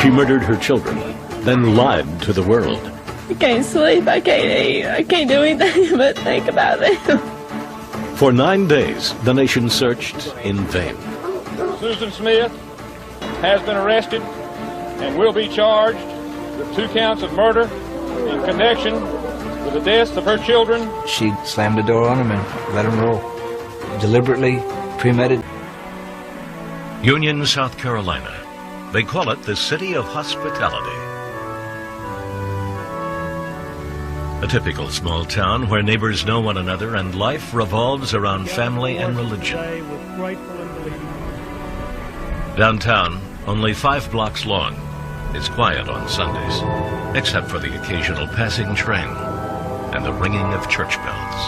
She murdered her children, then lied to the world. I can't sleep, I can't eat, I can't do anything but think about them. For 9 days, the nation searched in vain. Susan Smith has been arrested and will be charged with 2 counts of murder in connection with the deaths of her children. She slammed the door on him and let him roll. Deliberately, premeditated. Union, South Carolina. They call it the City of Hospitality. A typical small town where neighbors know one another and life revolves around family and religion. Downtown, only 5 blocks long, is quiet on Sundays, except for the occasional passing train and the ringing of church bells.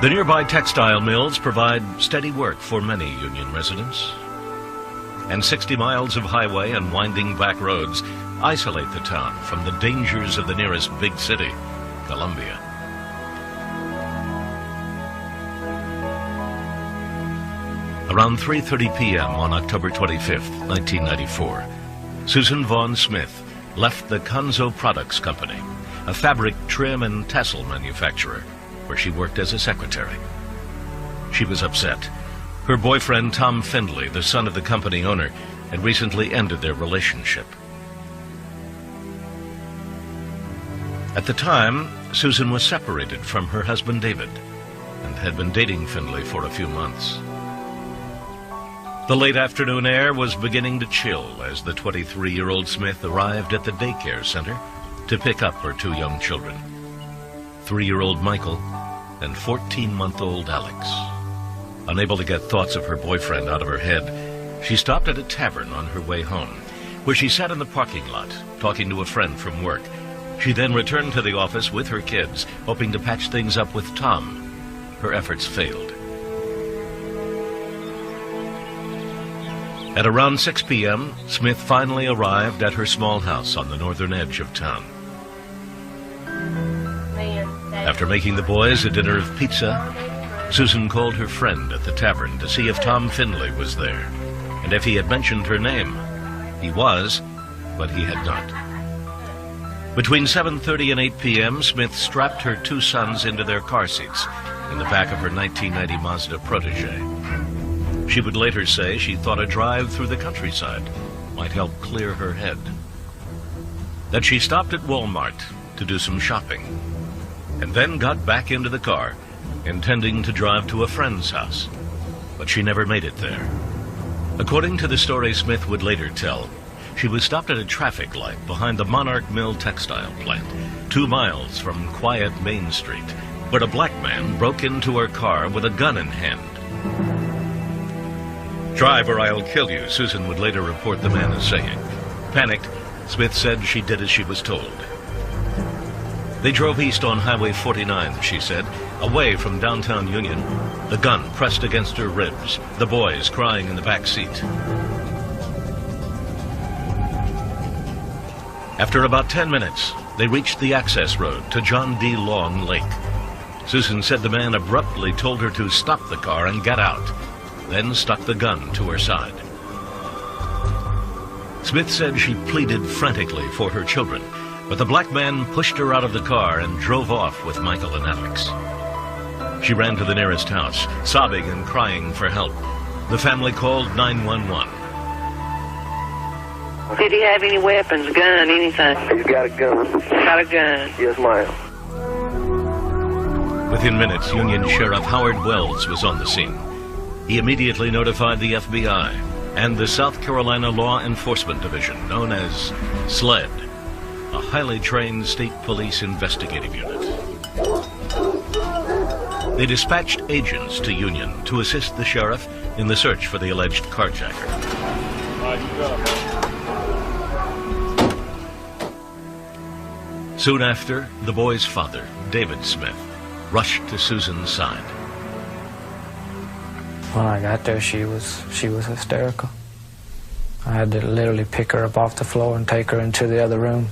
The nearby textile mills provide steady work for many Union residents. And 60 miles of highway and winding back roads isolate the town from the dangers of the nearest big city, Columbia. Around 3:30 p.m. on October 25th, 1994, Susan Vaughn Smith left the Conzo Products Company, a fabric trim and tassel manufacturer, where she worked as a secretary. She was upset. Her boyfriend, Tom Findley, the son of the company owner, had recently ended their relationship. At the time, Susan was separated from her husband, David, and had been dating Findley for a few months. The late afternoon air was beginning to chill as the 23-year-old Smith arrived at the daycare center to pick up her 2 young children, 3-year-old Michael and 14-month-old Alex. Unable to get thoughts of her boyfriend out of her head, she stopped at a tavern on her way home, where she sat in the parking lot, talking to a friend from work. She then returned to the office with her kids, hoping to patch things up with Tom. Her efforts failed. At around 6 p.m., Smith finally arrived at her small house on the northern edge of town. After making the boys a dinner of pizza, Susan called her friend at the tavern to see if Tom Findley was there, and if he had mentioned her name. He was, but he had not. Between 7:30 and 8 p.m., Smith strapped her 2 sons into their car seats in the back of her 1990 Mazda Protege. She would later say she thought a drive through the countryside might help clear her head. That she stopped at Walmart to do some shopping, and then got back into the car, intending to drive to a friend's house, but she never made it there. According to the story Smith would later tell, she was stopped at a traffic light behind the Monarch Mill textile plant, 2 miles from quiet Main Street, where a black man broke into her car with a gun in hand. "Drive or I'll kill you," Susan would later report the man as saying. Panicked, Smith said she did as she was told. They drove east on Highway 49, she said, away from downtown Union, the gun pressed against her ribs, the boys crying in the back seat. After about 10 minutes, they reached the access road to John D. Long Lake. Susan said the man abruptly told her to stop the car and get out, then stuck the gun to her side. Smith said she pleaded frantically for her children, but the black man pushed her out of the car and drove off with Michael and Alex. She ran to the nearest house, sobbing and crying for help. The family called 911. Did he have any weapons, gun, anything? He's got a gun. Got a gun? Yes, ma'am. Within minutes, Union Sheriff Howard Wells was on the scene. He immediately notified the FBI and the South Carolina Law Enforcement Division, known as SLED, a highly trained state police investigative unit. They dispatched agents to Union to assist the sheriff in the search for the alleged carjacker. Soon after, the boy's father, David Smith, rushed to Susan's side. When I got there, she was hysterical. I had to literally pick her up off the floor and take her into the other room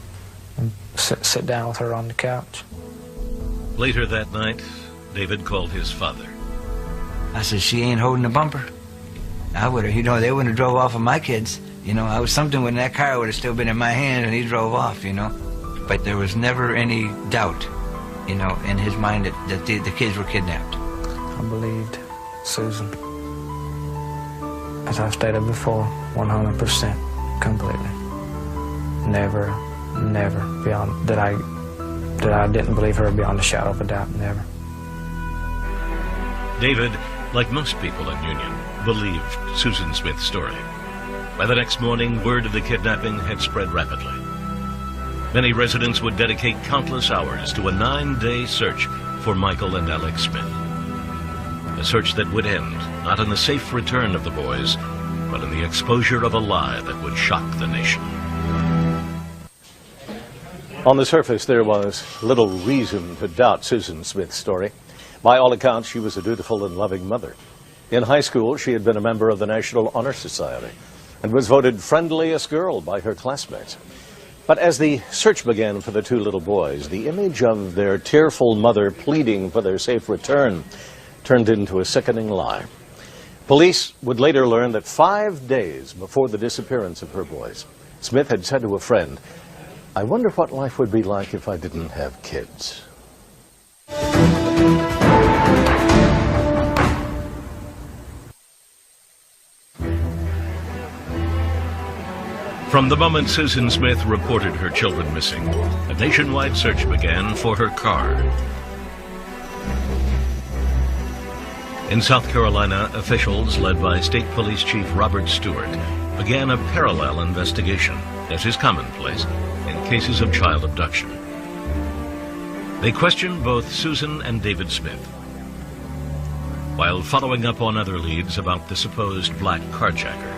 and sit down with her on the couch. Later that night, David called his father. I said, "She ain't holding the bumper." I would have, they wouldn't have drove off with my kids. Something when that car would have still been in my hand and he drove off, But there was never any doubt, in his mind that the kids were kidnapped. I believed Susan. As I've stated before, 100%, completely. Never beyond that I didn't believe her beyond a shadow of a doubt, never. David, like most people in Union, believed Susan Smith's story. By the next morning, word of the kidnapping had spread rapidly. Many residents would dedicate countless hours to a 9-day search for Michael and Alex Smith. A search that would end not in the safe return of the boys, but in the exposure of a lie that would shock the nation. On the surface, there was little reason to doubt Susan Smith's story. By all accounts, she was a dutiful and loving mother. In high school, she had been a member of the National Honor Society and was voted friendliest girl by her classmates. But as the search began for the two little boys, the image of their tearful mother pleading for their safe return turned into a sickening lie. Police would later learn that 5 days before the disappearance of her boys, Smith had said to a friend, "I wonder what life would be like if I didn't have kids." From the moment Susan Smith reported her children missing, a nationwide search began for her car. In South Carolina, officials led by State Police Chief Robert Stewart began a parallel investigation, as is commonplace in cases of child abduction. They questioned both Susan and David Smith, while following up on other leads about the supposed black carjacker.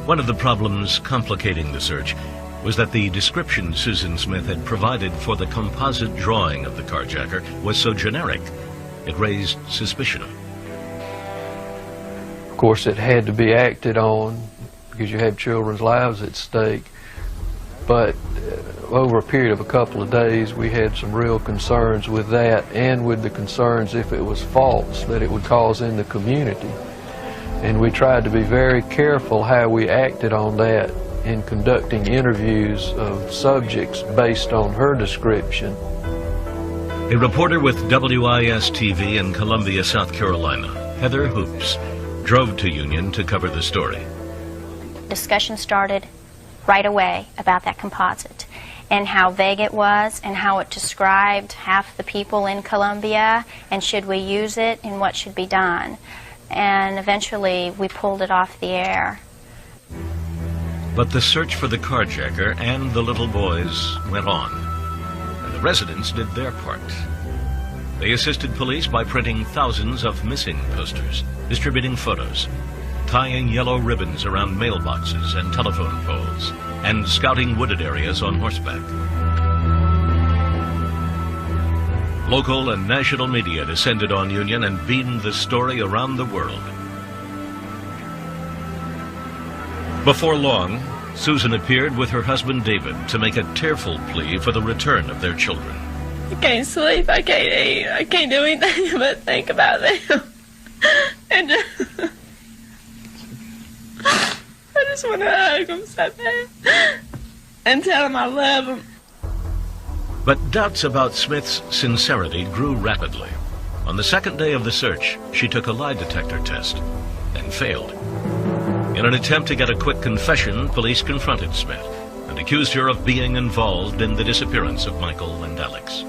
One of the problems complicating the search was that the description Susan Smith had provided for the composite drawing of the carjacker was so generic, it raised suspicion. Of course, it had to be acted on because you have children's lives at stake. But over a period of a couple of days, we had some real concerns with that and with the concerns if it was false that it would cause in the community. And we tried to be very careful how we acted on that in conducting interviews of subjects based on her description. A reporter with WIS-TV in Columbia, South Carolina, Heather Hoops, drove to Union to cover the story. Discussion started right away about that composite and how vague it was and how it described half the people in Columbia and should we use it and what should be done. And eventually we pulled it off the air. But the search for the carjacker and the little boys went on, and the residents did their part. They assisted police by printing thousands of missing posters, distributing photos, tying yellow ribbons around mailboxes and telephone poles, and scouting wooded areas on horseback. Local and national media descended on Union and beamed the story around the world. Before long, Susan appeared with her husband David to make a tearful plea for the return of their children. I can't sleep, I can't eat, I can't do anything but think about them. And I just want to hug them so bad and tell them I love them. But doubts about Smith's sincerity grew rapidly. On the second day of the search, she took a lie detector test and failed. In an attempt to get a quick confession, police confronted Smith and accused her of being involved in the disappearance of Michael and Alex.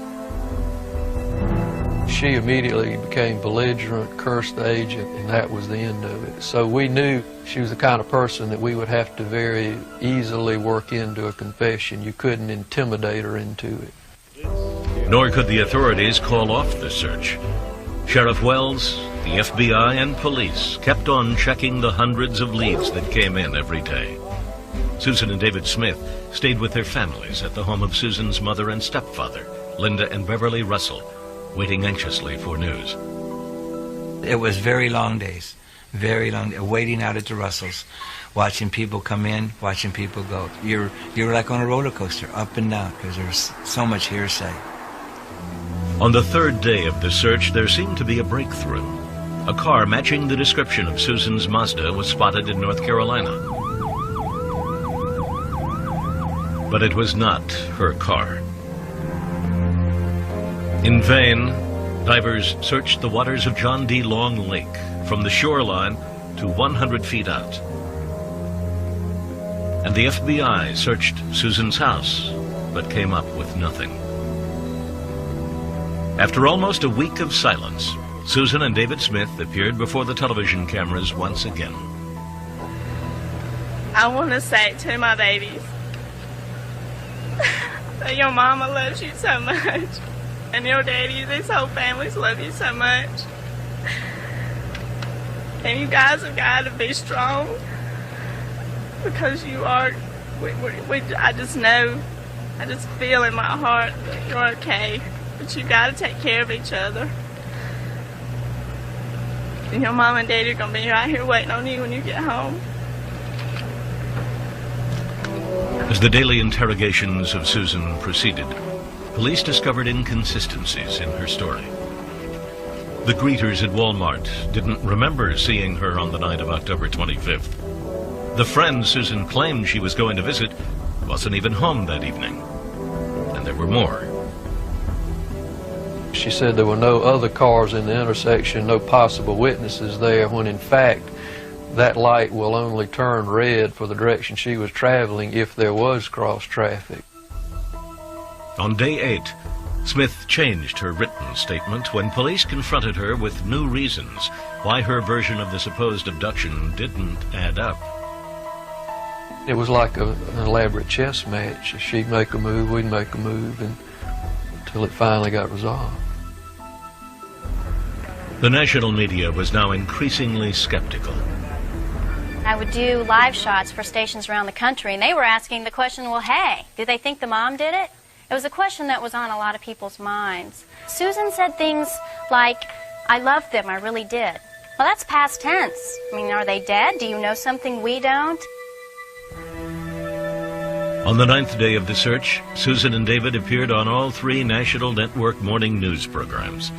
She immediately became belligerent, cursed the agent, and that was the end of it. So we knew she was the kind of person that we would have to very easily work into a confession. You couldn't intimidate her into it. Nor could the authorities call off the search. Sheriff Wells, the FBI, and police kept on checking the hundreds of leads that came in every day. Susan and David Smith stayed with their families at the home of Susan's mother and stepfather, Linda and Beverly Russell, waiting anxiously for news. It was very long days, waiting out at the Russells, watching people come in, watching people go. You're like on a roller coaster, up and down, because there's so much hearsay. On the third day of the search, there seemed to be a breakthrough. A car matching the description of Susan's Mazda was spotted in North Carolina. But it was not her car. In vain, divers searched the waters of John D. Long Lake from the shoreline to 100 feet out. And the FBI searched Susan's house, but came up with nothing. After almost a week of silence, Susan and David Smith appeared before the television cameras once again. I want to say to my babies that your mama loves you so much, and your daddy, this whole family's love you so much. And you guys have got to be strong, because you are, I just know, I just feel in my heart that you're okay, but you got to take care of each other. And your mom and daddy are going to be right here waiting on you when you get home. As the daily interrogations of Susan proceeded, police discovered inconsistencies in her story. The greeters at Walmart didn't remember seeing her on the night of October 25th. The friend Susan claimed she was going to visit wasn't even home that evening. And there were more. She said there were no other cars in the intersection, no possible witnesses there, when in fact that light will only turn red for the direction she was traveling if there was cross traffic. On day 8, Smith changed her written statement when police confronted her with new reasons why her version of the supposed abduction didn't add up. It was like an elaborate chess match. She'd make a move, we'd make a move, until it finally got resolved. The national media was now increasingly skeptical. I would do live shots for stations around the country, and they were asking the question, well, hey, do they think the mom did it? It was a question that was on a lot of people's minds. Susan said things like, I loved them, I really did. Well, that's past tense. I mean, are they dead? Do you know something we don't? On the 9th day of the search, Susan and David appeared on all 3 national network morning news programs,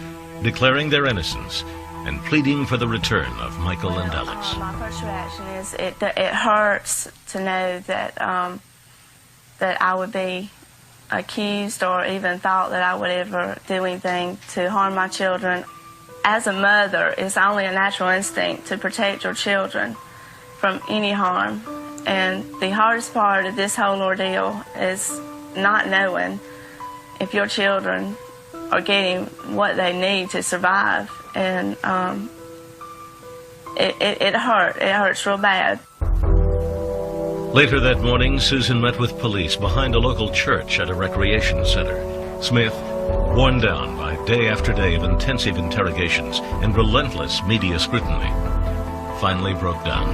declaring their innocence and pleading for the return of Michael and Alex. My first reaction is it hurts to know that that I would be accused or even thought that I would ever do anything to harm my children. As a mother, it's only a natural instinct to protect your children from any harm. And the hardest part of this whole ordeal is not knowing if your children are getting what they need to survive. And it hurt. It hurts real bad. Later that morning, Susan met with police behind a local church at a recreation center. Smith, worn down by day after day of intensive interrogations and relentless media scrutiny, finally broke down.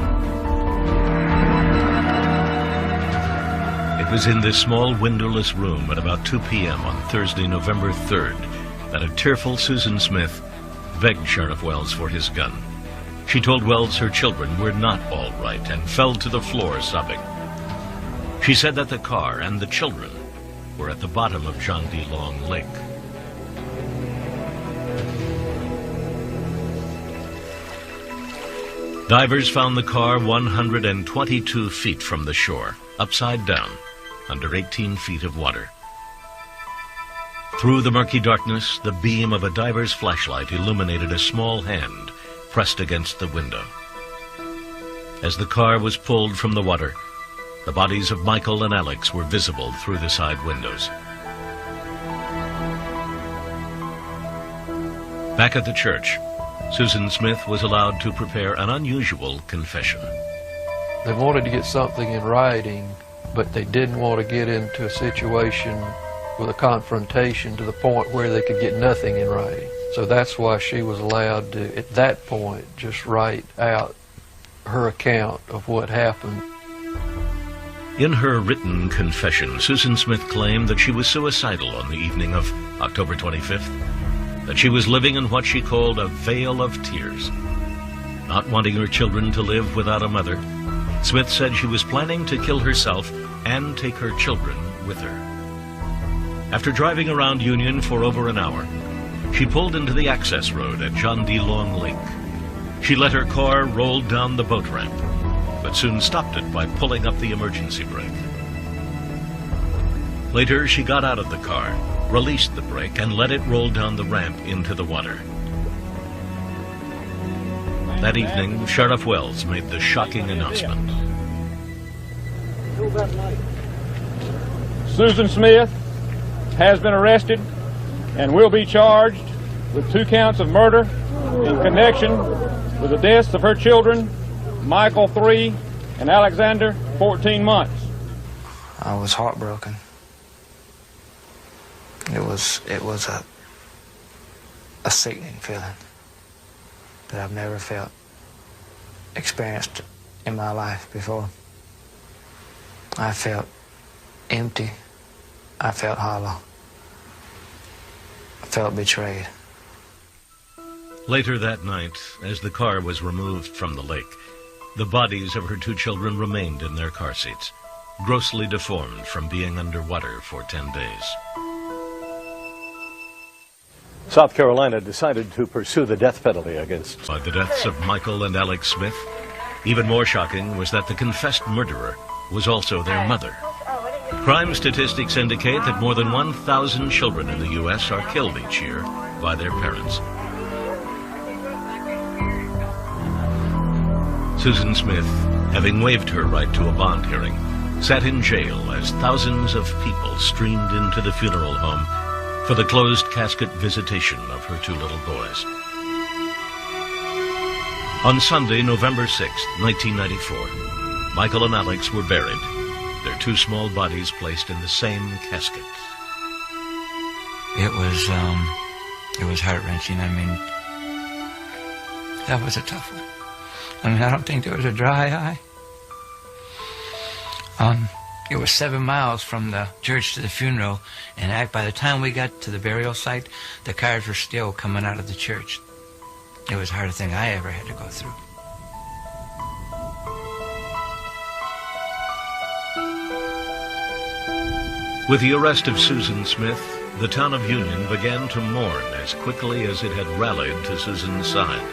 It was in this small windowless room at about 2 p.m. on Thursday, November 3rd, that a tearful Susan Smith begged Sheriff Wells for his gun. She told Wells her children were not all right and fell to the floor sobbing. She said that the car and the children were at the bottom of John D. Long Lake. Divers found the car 122 feet from the shore, upside down, under 18 feet of water. Through the murky darkness, the beam of a diver's flashlight illuminated a small hand pressed against the window. As the car was pulled from the water, the bodies of Michael and Alex were visible through the side windows. Back at the church, Susan Smith was allowed to prepare an unusual confession. They wanted to get something in writing, but they didn't want to get into a situation with a confrontation to the point where they could get nothing in writing. So that's why she was allowed to, at that point, just write out her account of what happened. In her written confession, Susan Smith claimed that she was suicidal on the evening of October 25th, that she was living in what she called a vale of tears. Not wanting her children to live without a mother, Smith said she was planning to kill herself and take her children with her. After driving around Union for over an hour, she pulled into the access road at John D. Long Lake She let her car roll down the boat ramp, but soon stopped it by pulling up the emergency brake. Later, she got out of the car, released the brake, and let it roll down the ramp into the water. That evening, Sheriff Wells made the shocking announcement. Susan Smith has been arrested and will be charged with 2 counts of murder in connection with the deaths of her children, Michael 3 and Alexander 14 months. I was heartbroken. It was a sickening feeling that I've never experienced in my life before. I felt empty. I felt hollow. I felt betrayed. Later that night, as the car was removed from the lake, the bodies of her 2 children remained in their car seats, grossly deformed from being underwater for 10 days. South Carolina decided to pursue the death penalty against... By the deaths of Michael and Alex Smith, even more shocking was that the confessed murderer was also their mother. Crime statistics indicate that more than 1,000 children in the U.S. are killed each year by their parents. Susan Smith, having waived her right to a bond hearing, sat in jail as thousands of people streamed into the funeral home for the closed casket visitation of her 2 little boys. On Sunday, November 6, 1994, Michael and Alex were buried, their 2 small bodies placed in the same casket. It was heart-wrenching. I mean, that was a tough one. I mean, I don't think there was a dry eye. It was 7 miles from the church to the funeral, and by the time we got to the burial site, the cars were still coming out of the church. It was the hardest thing I ever had to go through. With the arrest of Susan Smith, the town of Union began to mourn as quickly as it had rallied to Susan's side.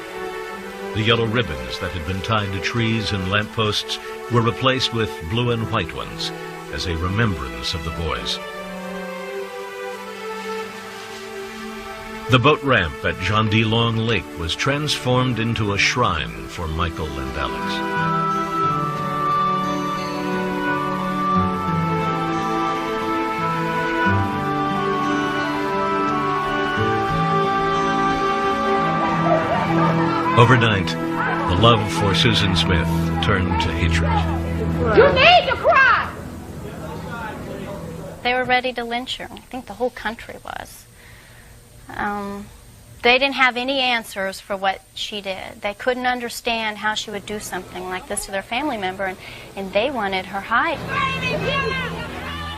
The yellow ribbons that had been tied to trees and lampposts were replaced with blue and white ones as a remembrance of the boys. The boat ramp at John D. Long Lake was transformed into a shrine for Michael and Alex. Overnight, the love for Susan Smith turned to hatred. You need to cry! They were ready to lynch her. I think the whole country was. They didn't have any answers for what she did. They couldn't understand how she would do something like this to their family member, and they wanted her hide.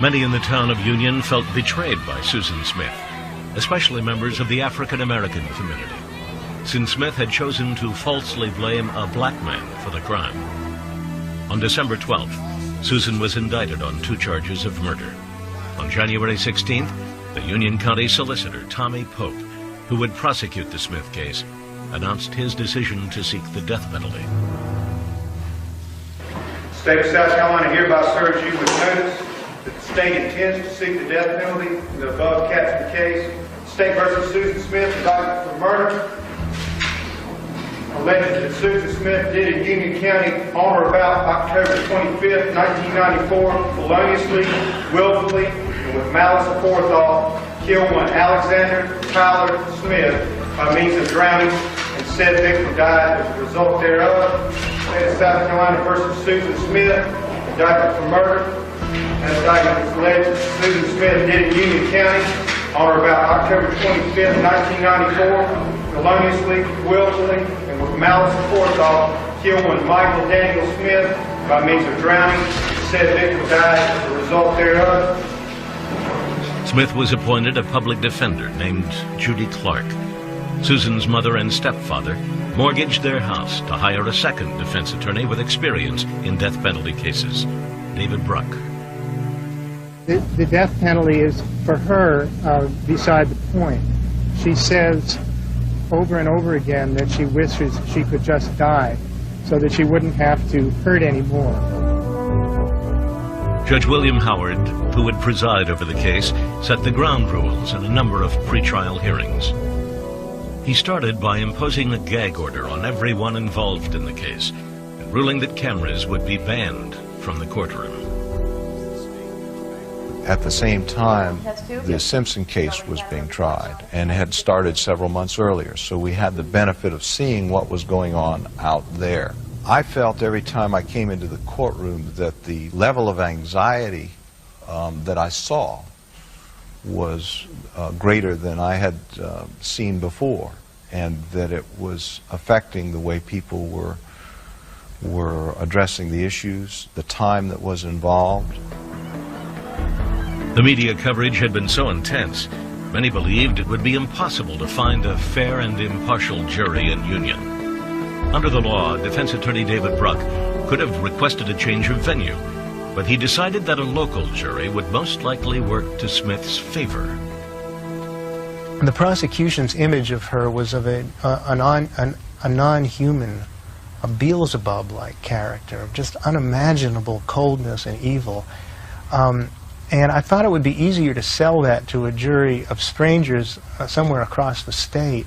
Many in the town of Union felt betrayed by Susan Smith, especially members of the African American community, since Smith had chosen to falsely blame a black man for the crime. On December 12th, Susan was indicted on 2 charges of murder. On January 16th, the Union County Solicitor, Tommy Pope, who would prosecute the Smith case, announced his decision to seek the death penalty. The state of South Carolina hereby serves you with notice that the state intends to seek the death penalty in the above captioned case. State versus Susan Smith, indictment for murder. Alleged that Susan Smith did in Union County on or about October 25th, 1994, feloniously, willfully, and with malice aforethought, killed one Alexander Tyler Smith by means of drowning, and said victim died as a result thereof. State of South Carolina versus Susan Smith, indictment for murder. That indictment is alleged that Susan Smith did in Union County on or about October 25th, 1994, feloniously, willfully, and with malice aforethought, killed one Michael Daniel Smith by means of drowning. Said victim died as a result thereof. Smith was appointed a public defender named Judy Clark. Susan's mother and stepfather mortgaged their house to hire a second defense attorney with experience in death penalty cases, David Bruck. The death penalty is, for her, beside the point. She says over and over again that she wishes she could just die so that she wouldn't have to hurt anymore. Judge William Howard, who would preside over the case, set the ground rules in a number of pretrial hearings. He started by imposing a gag order on everyone involved in the case and ruling that cameras would be banned from the courtroom. At the same time, the Simpson case was being tried and had started several months earlier, so we had the benefit of seeing what was going on out there. I felt every time I came into the courtroom that the level of anxiety that I saw was greater than I had seen before, and that it was affecting the way people were addressing the issues, the time that was involved. The media coverage had been so intense, many believed it would be impossible to find a fair and impartial jury in Union. Under the law, defense attorney David Bruck could have requested a change of venue, but he decided that a local jury would most likely work to Smith's favor. The prosecution's image of her was of a non-human, a Beelzebub-like character, of just unimaginable coldness and evil. And I thought it would be easier to sell that to a jury of strangers somewhere across the state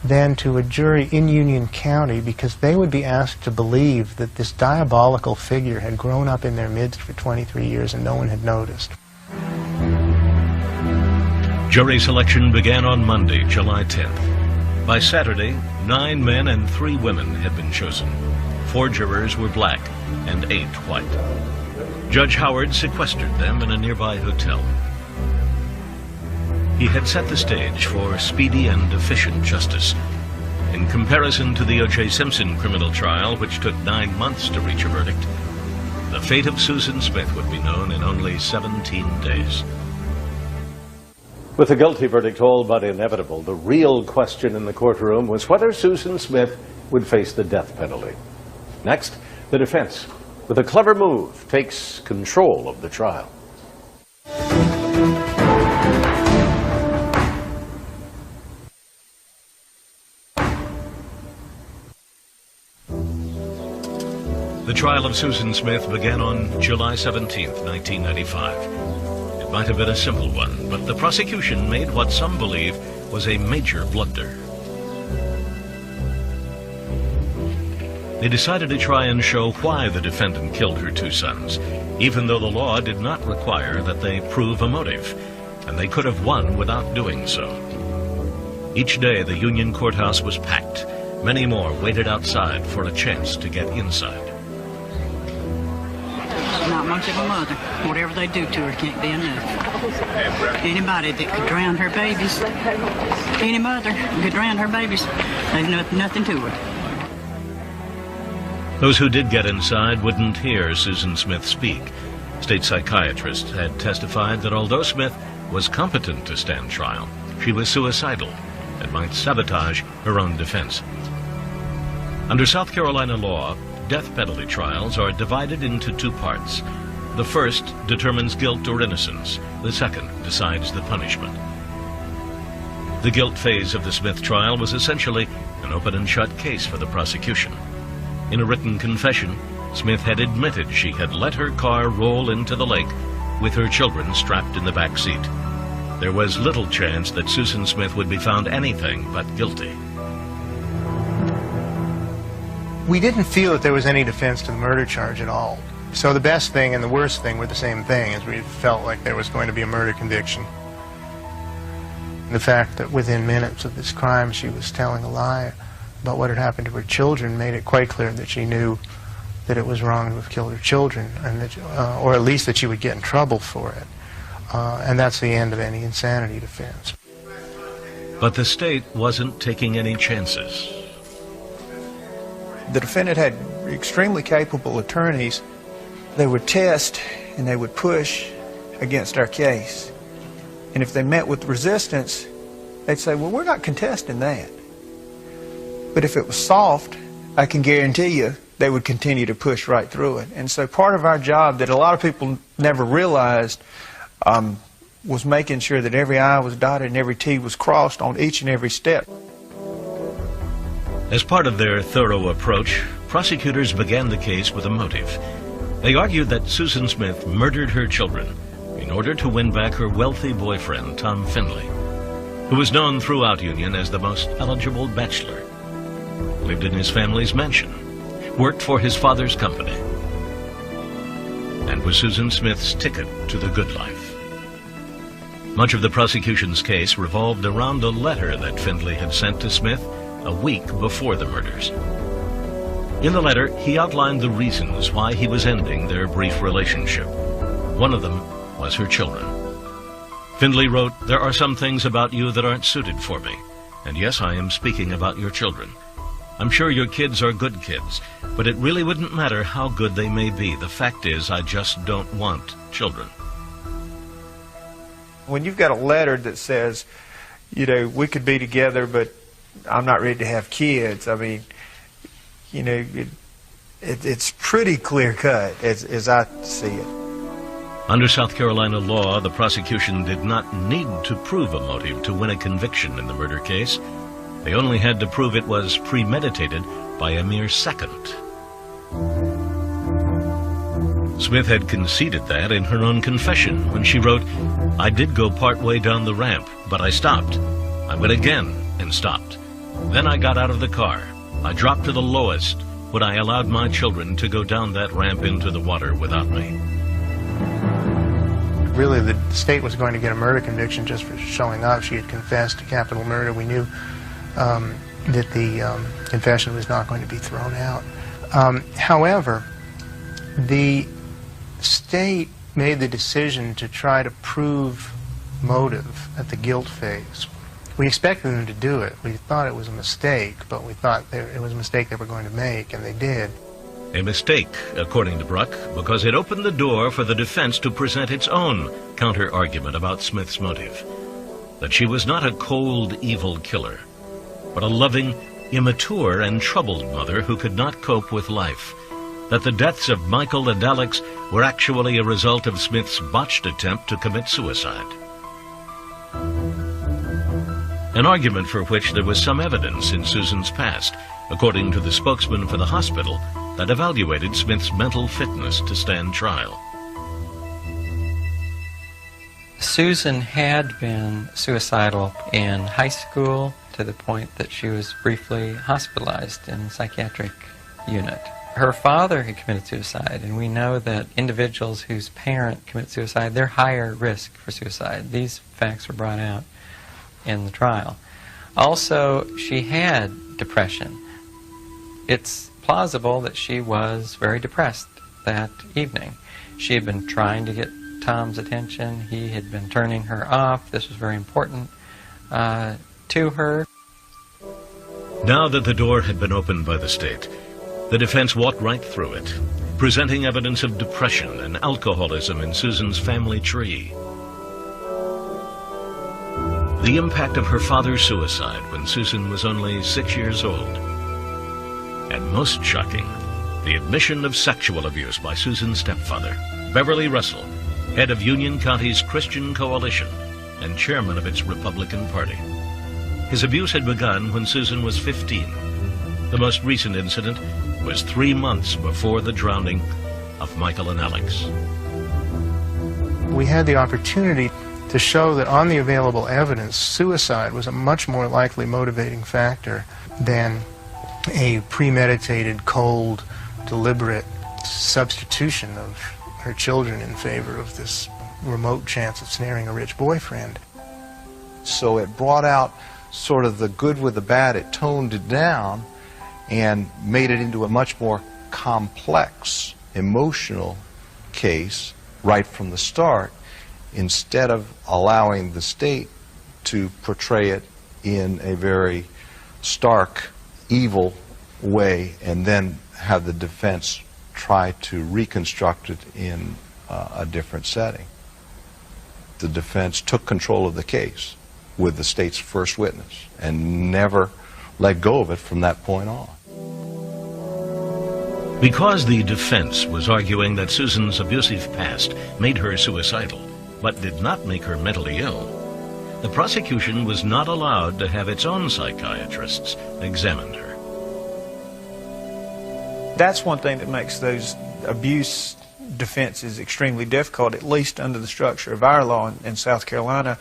than to a jury in Union County, because they would be asked to believe that this diabolical figure had grown up in their midst for 23 years and no one had noticed. Jury selection began on Monday, July 10th. By Saturday, 9 men and 3 women had been chosen. 4 jurors were black and 8 white. Judge Howard sequestered them in a nearby hotel. He had set the stage for speedy and efficient justice. In comparison to the O.J. Simpson criminal trial, which took 9 months to reach a verdict, the fate of Susan Smith would be known in only 17 days. With a guilty verdict all but inevitable, the real question in the courtroom was whether Susan Smith would face the death penalty. Next, the defense, with a clever move, takes control of the trial. The trial of Susan Smith began on July 17, 1995. It might have been a simple one, but the prosecution made what some believe was a major blunder. They decided to try and show why the defendant killed her 2 sons, even though the law did not require that they prove a motive, and they could have won without doing so. Each day the Union courthouse was packed. Many more waited outside for a chance to get inside. Not much of a mother. Whatever they do to her can't be enough. Anybody that could drown her babies, any mother could drown her babies, there's nothing to her. Those who did get inside wouldn't hear Susan Smith speak. State psychiatrists had testified that although Smith was competent to stand trial, she was suicidal and might sabotage her own defense. Under South Carolina law, death penalty trials are divided into 2 parts. The first determines guilt or innocence. The second decides the punishment. The guilt phase of the Smith trial was essentially an open and shut case for the prosecution. In a written confession, Smith had admitted she had let her car roll into the lake with her children strapped in the back seat. There was little chance that Susan Smith would be found anything but guilty. We didn't feel that there was any defense to the murder charge at all. So the best thing and the worst thing were the same thing, as we felt like there was going to be a murder conviction. The fact that within minutes of this crime she was telling a lie about what had happened to her children made it quite clear that she knew that it was wrong to have killed her children, and that, or at least that she would get in trouble for it. And that's the end of any insanity defense. But the state wasn't taking any chances. The defendant had extremely capable attorneys. They would test and they would push against our case. And if they met with resistance, they'd say, well, we're not contesting that. But if it was soft, I can guarantee you they would continue to push right through it. And so part of our job that a lot of people never realized was making sure that every I was dotted and every T was crossed on each and every step. As part of their thorough approach, prosecutors began the case with a motive. They argued that Susan Smith murdered her children in order to win back her wealthy boyfriend, Tom Finley, who was known throughout Union as the most eligible bachelor, lived in his family's mansion, worked for his father's company, and was Susan Smith's ticket to the good life. Much of the prosecution's case revolved around a letter that Findlay had sent to Smith a week before the murders. In the letter, he outlined the reasons why he was ending their brief relationship. One of them was her children. Findlay wrote, "There are some things about you that aren't suited for me. And yes, I am speaking about your children. I'm sure your kids are good kids, but it really wouldn't matter how good they may be. The fact is, I just don't want children." When you've got a letter that says, you know, we could be together, but I'm not ready to have kids, I mean, you know, it's pretty clear-cut as I see it. Under South Carolina law, the prosecution did not need to prove a motive to win a conviction in the murder case. They only had to prove it was premeditated by a mere second. Smith had conceded that in her own confession when she wrote, "I did go part way down the ramp, but I stopped. I went again and stopped. Then I got out of the car. I dropped to the lowest when I allowed my children to go down that ramp into the water without me." Really, the state was going to get a murder conviction just for showing up. She had confessed to capital murder. We knew that the confession was not going to be thrown out. However, the state made the decision to try to prove motive at the guilt phase. We expected them to do it. We thought it was a mistake, but we thought it was a mistake they were going to make, and they did. A mistake, according to Bruck, because it opened the door for the defense to present its own counter-argument about Smith's motive. That she was not a cold, evil killer, but a loving, immature, and troubled mother who could not cope with life. That the deaths of Michael and Alex were actually a result of Smith's botched attempt to commit suicide. An argument for which there was some evidence in Susan's past, according to the spokesman for the hospital, that evaluated Smith's mental fitness to stand trial. Susan had been suicidal in high school to the point that she was briefly hospitalized in a psychiatric unit. Her father had committed suicide, and we know that individuals whose parent commit suicide, they're higher risk for suicide. These facts were brought out in the trial. Also, she had depression. It's plausible that she was very depressed that evening. She had been trying to get Tom's attention. He had been turning her off. This was very important to her. Now that the door had been opened by the state, the defense walked right through it, presenting evidence of depression and alcoholism in Susan's family tree. The impact of her father's suicide when Susan was only 6 years old. And most shocking, the admission of sexual abuse by Susan's stepfather, Beverly Russell, head of Union County's Christian Coalition and chairman of its Republican Party. His abuse had begun when Susan was 15. The most recent incident was 3 months before the drowning of Michael and Alex. We had the opportunity to show that on the available evidence, suicide was a much more likely motivating factor than a premeditated, cold, deliberate substitution of her children in favor of this remote chance of snaring a rich boyfriend. So it brought out sort of the good with the bad. It toned it down and made it into a much more complex, emotional case right from the start, instead of allowing the state to portray it in a very stark, evil way and then have the defense try to reconstruct it in a different setting. The defense took control of the case with the state's first witness and never let go of it from that point on. Because the defense was arguing that Susan's abusive past made her suicidal, but did not make her mentally ill, the prosecution was not allowed to have its own psychiatrists examine her. That's one thing that makes those abuse defenses extremely difficult, at least under the structure of our law in South Carolina.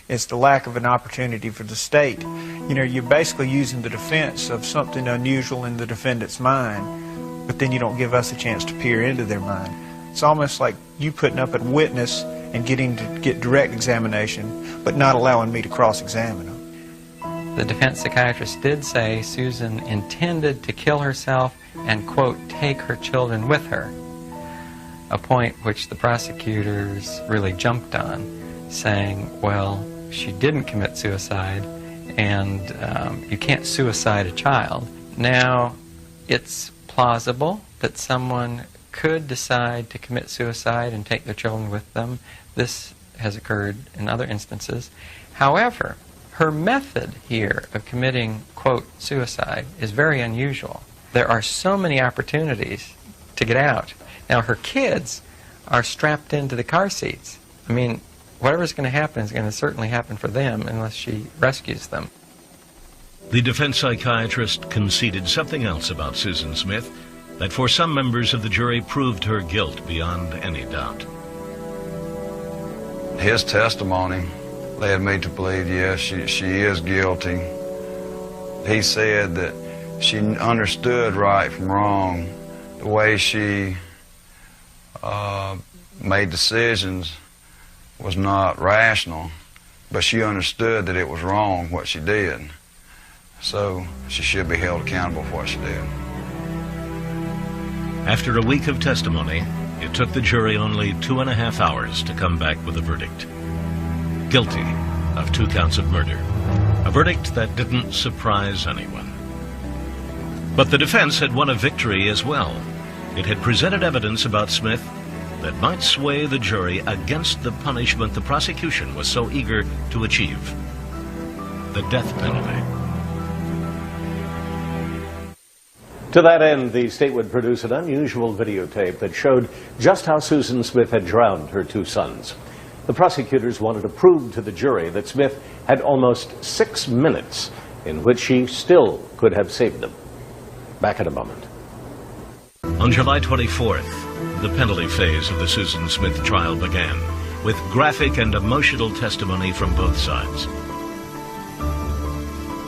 It's the lack of an opportunity for the state. You know, you're basically using the defense of something unusual in the defendant's mind, but then you don't give us a chance to peer into their mind. It's almost like you putting up a witness and getting to get direct examination, but not allowing me to cross-examine them. The defense psychiatrist did say Susan intended to kill herself and, quote, take her children with her, a point which the prosecutors really jumped on, saying, well, she didn't commit suicide, and you can't suicide a child. Now, it's plausible that someone could decide to commit suicide and take their children with them. This has occurred in other instances. However, her method here of committing, quote, suicide is very unusual. There are so many opportunities to get out. Now, her kids are strapped into the car seats. I mean, whatever's going to happen is going to certainly happen for them unless she rescues them. The defense psychiatrist conceded something else about Susan Smith that for some members of the jury proved her guilt beyond any doubt. His testimony led me to believe, yes, she is guilty. He said that she understood right from wrong. The way she made decisions was not rational, but she understood that it was wrong what she did. So she should be held accountable for what she did. After a week of testimony, it took the jury only 2.5 hours to come back with a verdict. Guilty of 2 counts of murder. A verdict that didn't surprise anyone. But the defense had won a victory as well. It had presented evidence about Smith that might sway the jury against the punishment the prosecution was so eager to achieve: the death penalty. To that end, the state would produce an unusual videotape that showed just how Susan Smith had drowned her 2 sons. The prosecutors wanted to prove to the jury that Smith had almost 6 minutes in which she still could have saved them. Back in a moment. On July 24th, the penalty phase of the Susan Smith trial began, with graphic and emotional testimony from both sides.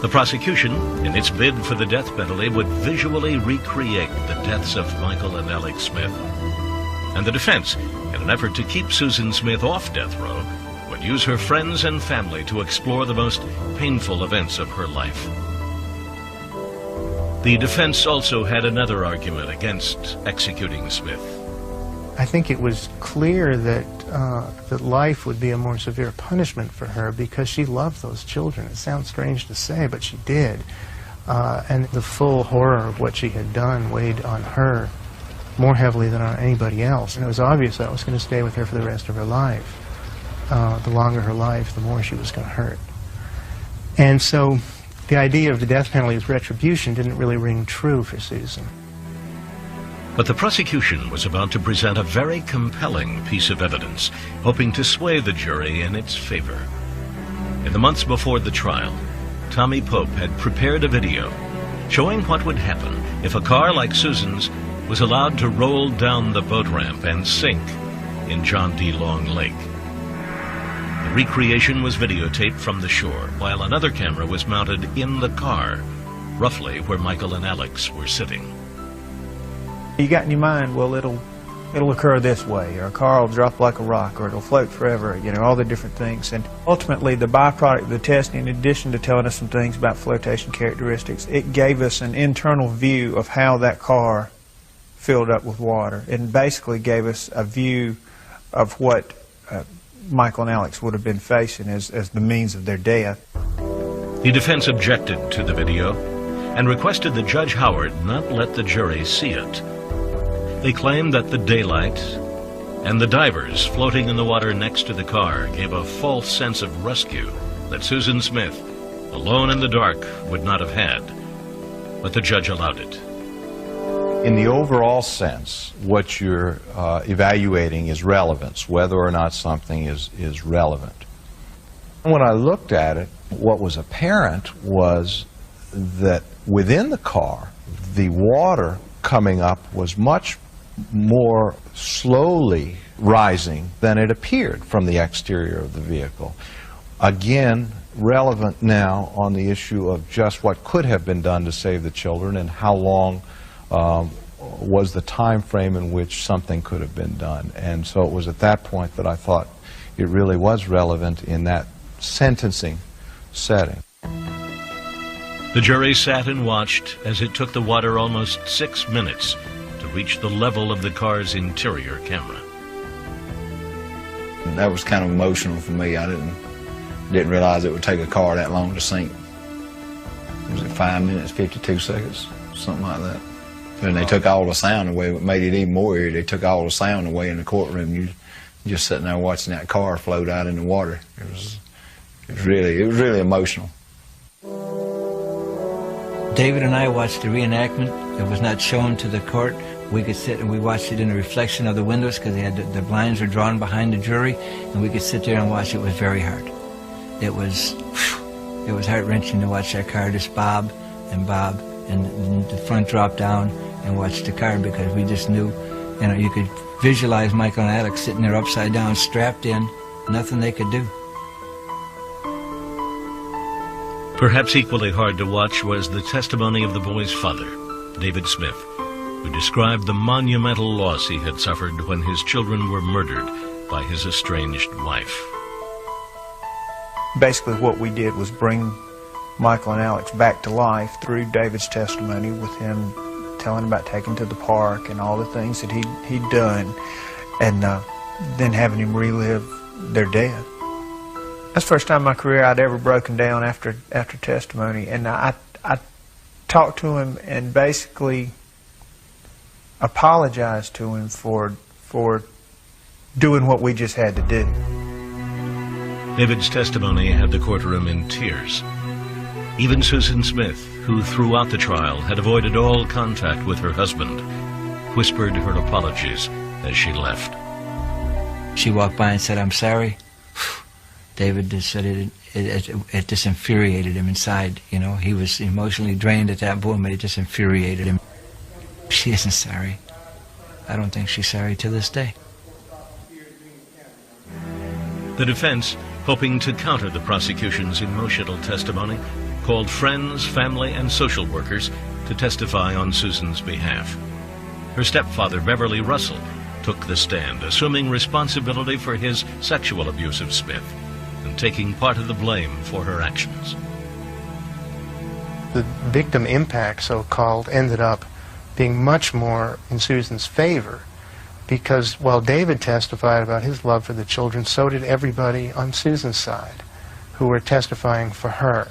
The prosecution, in its bid for the death penalty, would visually recreate the deaths of Michael and Alex Smith. And the defense, in an effort to keep Susan Smith off death row, would use her friends and family to explore the most painful events of her life. The defense also had another argument against executing Smith. I think it was clear that that life would be a more severe punishment for her because she loved those children. It sounds strange to say, but she did. And the full horror of what she had done weighed on her more heavily than on anybody else. And it was obvious that was going to stay with her for the rest of her life. The longer her life, the more she was going to hurt. And so the idea of the death penalty as retribution didn't really ring true for Susan. But the prosecution was about to present a very compelling piece of evidence, hoping to sway the jury in its favor. In the months before the trial, Tommy Pope had prepared a video showing what would happen if a car like Susan's was allowed to roll down the boat ramp and sink in John D. Long Lake. The recreation was videotaped from the shore, while another camera was mounted in the car, roughly where Michael and Alex were sitting. You got in your mind, well, it'll occur this way, or a car will drop like a rock, or it'll float forever, you know, all the different things. And ultimately, the byproduct of the testing, in addition to telling us some things about flotation characteristics, it gave us an internal view of how that car filled up with water. It basically gave us a view of what Michael and Alex would have been facing as the means of their death. The defense objected to the video and requested that Judge Howard not let the jury see it. They claimed that the daylight and the divers floating in the water next to the car gave a false sense of rescue that Susan Smith, alone in the dark, would not have had. But the judge allowed it. In the overall sense, what you're evaluating is relevance, whether or not something is relevant. When I looked at it, what was apparent was that within the car, the water coming up was much more slowly rising than it appeared from the exterior of the vehicle. Again, relevant now on the issue of just what could have been done to save the children and how long was the time frame in which something could have been done. And so it was at that point that I thought it really was relevant in that sentencing setting. The jury sat and watched as it took the water almost 6 minutes to reach the level of the car's interior camera. That was kind of emotional for me. I didn't realize it would take a car that long to sink. Was it 5 minutes, 52 seconds, something like that? And they took all the sound away. What made it even more eerie, they took all the sound away in the courtroom. You just sitting there watching that car float out in the water. It was really emotional. David and I watched the reenactment. It was not shown to the court. We could sit and we watched it in the reflection of the windows because they had the blinds were drawn behind the jury, and we could sit there and watch. It was very hard. It was heart-wrenching to watch that car just bob, and the front drop down and watch the car, because we just knew, you know, you could visualize Michael and Alex sitting there upside down, strapped in, nothing they could do. Perhaps equally hard to watch was the testimony of the boy's father, David Smith, who described the monumental loss he had suffered when his children were murdered by his estranged wife. Basically what we did was bring Michael and Alex back to life through David's testimony, with him telling about taking to the park and all the things that he'd done, and then having him relive their death. That's the first time in my career I'd ever broken down after testimony, and I talked to him and basically apologized to him for doing what we just had to do. David's testimony had the courtroom in tears. Even Susan Smith, who throughout the trial had avoided all contact with her husband, whispered her apologies as she left. She walked by and said, "I'm sorry." David just said it just infuriated him inside. You know, he was emotionally drained at that point, but it just infuriated him. She isn't sorry. I don't think she's sorry to this day. The defense, hoping to counter the prosecution's emotional testimony, called friends, family, and social workers to testify on Susan's behalf. Her stepfather, Beverly Russell, took the stand, assuming responsibility for his sexual abuse of Smith and taking part of the blame for her actions. The victim impact, so-called, ended up being much more in Susan's favor, because while David testified about his love for the children, so did everybody on Susan's side who were testifying for her.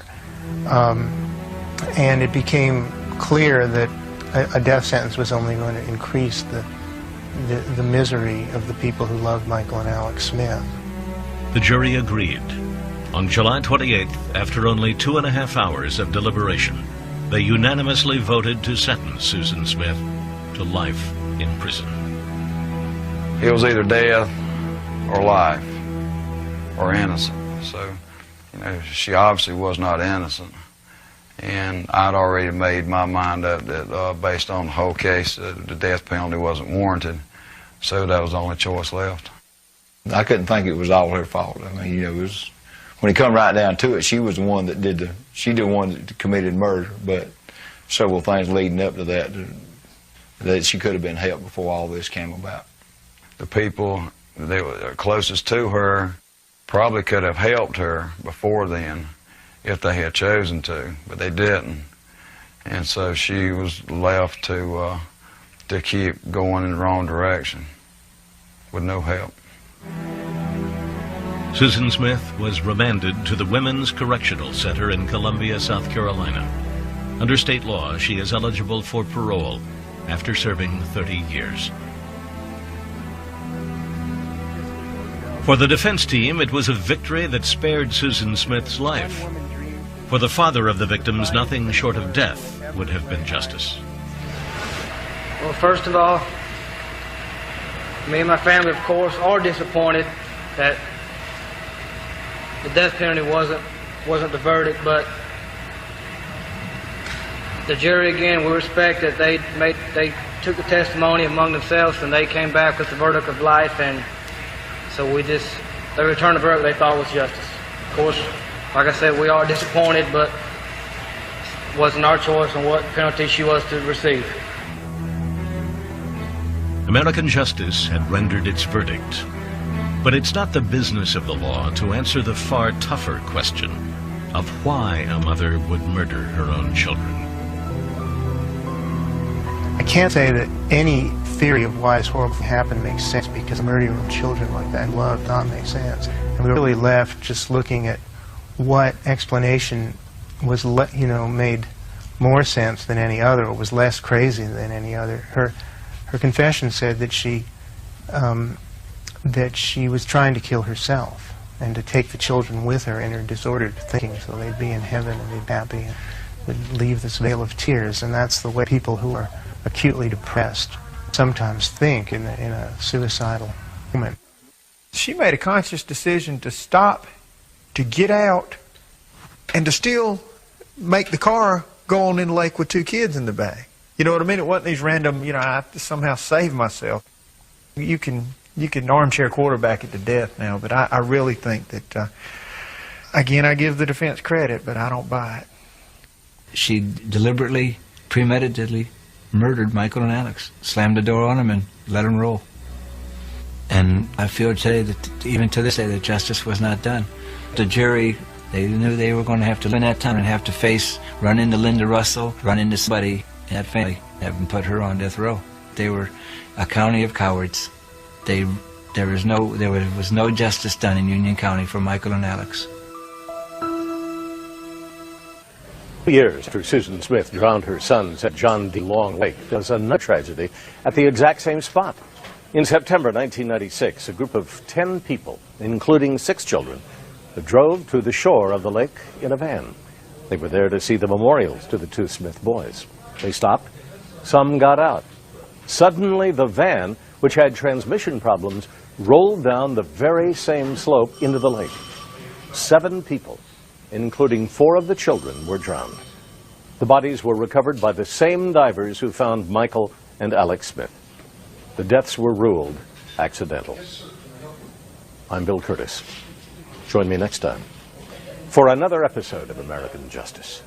And it became clear that a death sentence was only going to increase the misery of the people who loved Michael and Alex Smith. The jury agreed. On July 28th, after only 2.5 hours of deliberation, they unanimously voted to sentence Susan Smith to life in prison. It was either death or life or innocent. So, you know, she obviously was not innocent. And I'd already made my mind up that based on the whole case, the death penalty wasn't warranted. So that was the only choice left. I couldn't think it was all her fault. I mean, you know, it was, when it come right down to it, she was the one that committed murder, but several things leading up to that she could have been helped before all this came about. The people that were closest to her probably could have helped her before then if they had chosen to, but they didn't. And so she was left to keep going in the wrong direction with no help. Susan Smith was remanded to the Women's Correctional Center in Columbia, South Carolina. Under state law, she is eligible for parole after serving 30 years. For the defense team, it was a victory that spared Susan Smith's life. For the father of the victims, nothing short of death would have been justice. Well, first of all, me and my family, of course, are disappointed that the death penalty wasn't the verdict, but The jury, again, we respect that they took the testimony among themselves and they came back with the verdict of life, and so they returned the verdict they thought was justice. Of course, like I said, we are disappointed, but it wasn't our choice on what penalty she was to receive. American justice had rendered its verdict. But it's not the business of the law to answer the far tougher question of why a mother would murder her own children. I can't say that any theory of why this horrible thing happened makes sense, because murdering your own children like that in love does not make sense. And we were really left just looking at what explanation was, made more sense than any other, or was less crazy than any other. Her confession said that she was trying to kill herself and to take the children with her in her disordered thinking, so they'd be in heaven and they'd be happy and would leave this veil of tears. And that's the way people who are acutely depressed sometimes think in a suicidal moment. She made a conscious decision to stop, to get out, and to still make the car go on in the lake with 2 kids in the back. You know what I mean? It wasn't these random, I have to somehow save myself. You can armchair quarterback it to death now, but I really think that, again, I give the defense credit, but I don't buy it. She deliberately, premeditatedly murdered Michael and Alex, slammed the door on them and let them roll. And I feel today that, even to this day, that justice was not done. The jury, they knew they were going to have to, in that time, and have to run into Linda Russell, run into somebody in that family, have them put her on death row. They were a county of cowards. There was no justice done in Union County for Michael and Alex. Years after Susan Smith drowned her sons at John D. Long Lake, there was another tragedy at the exact same spot. In September 1996, a group of 10 people, including 6 children, drove to the shore of the lake in a van. They were there to see the memorials to the 2 Smith boys. They stopped. Some got out. Suddenly, the van, which had transmission problems, rolled down the very same slope into the lake. 7 people, including 4 of the children, were drowned. The bodies were recovered by the same divers who found Michael and Alex Smith. The deaths were ruled accidental. I'm Bill Curtis. Join me next time for another episode of American Justice.